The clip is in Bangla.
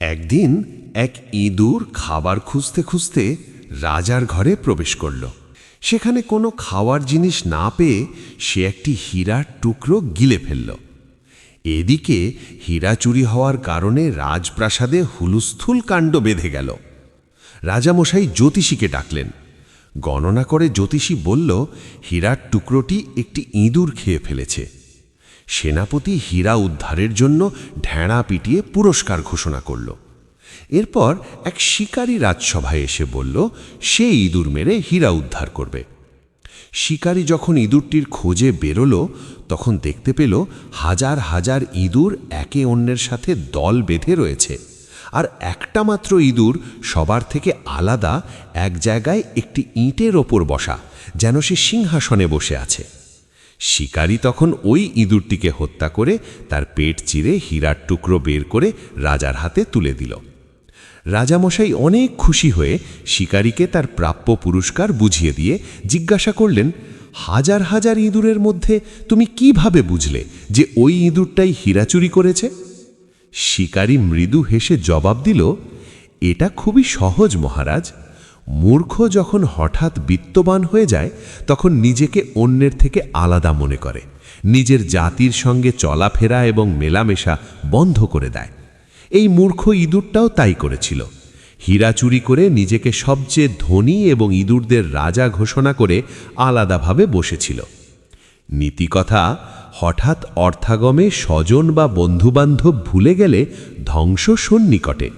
একদিন এক ইঁদুর খাবার খুঁজতে খুঁজতে রাজার ঘরে প্রবেশ করল। সেখানে কোনো খাওয়ার জিনিস না পেয়ে সে একটি হীরার টুকরো গিলে ফেলল। এদিকে হীরা চুরি হওয়ার কারণে রাজপ্রাসাদে হুলস্থুল কাণ্ড বেঁধে গেল। রাজামশাই জ্যোতিষীকে ডাকলেন। গণনা করে জ্যোতিষী বলল, হীরার টুকরোটি একটি ইঁদুর খেয়ে ফেলেছে। সেনাপতি হীরা উদ্ধারের জন্য ঢেঁড়া পিটিয়ে পুরস্কার ঘোষণা করল। এরপর এক শিকারী রাজসভায় এসে বলল, সে ইঁদুর মেরে হীরা উদ্ধার করবে। শিকারী যখন ইঁদুরটির খোঁজে বেরোল, তখন দেখতে পেল হাজার হাজার ইঁদুর একে অন্যের সাথে দল বেঁধে রয়েছে, আর একটা মাত্র ইঁদুর সবার থেকে আলাদা এক জায়গায় একটি ইঁটের ওপর বসা, যেন সে সিংহাসনে বসে আছে। শিকারী তখন ওই ইঁদুরটিকে হত্যা করে তার পেট চিরে হীরার টুকরো বের করে রাজার হাতে তুলে দিল। রাজামশাই অনেক খুশি হয়ে শিকারীকে তার প্রাপ্য পুরস্কার বুঝিয়ে দিয়ে জিজ্ঞাসা করলেন, হাজার হাজার ইঁদুরের মধ্যে তুমি কিভাবে বুঝলে যে ওই ইঁদুরটাই হীরা চুরি করেছে? শিকারী মৃদু হেসে জবাব দিল, এটা খুবই সহজ মহারাজ। মূর্খ যখন হঠাৎ বিত্তবান হয়ে যায়, তখন নিজেকে অন্যের থেকে আলাদা মনে করে, নিজের জাতির সঙ্গে চলাফেরা এবং মেলামেশা বন্ধ করে দেয়। এই মূর্খ ইঁদুরটাও তাই করেছিল। হীরা চুরি করে নিজেকে সবচেয়ে ধনী এবং ইঁদুরদের রাজা ঘোষণা করে আলাদাভাবে বসেছিল। নীতিকথা, হঠাৎ অর্থাগমে স্বজন বা বন্ধুবান্ধব ভুলে গেলে ধ্বংস সন্নিকটে।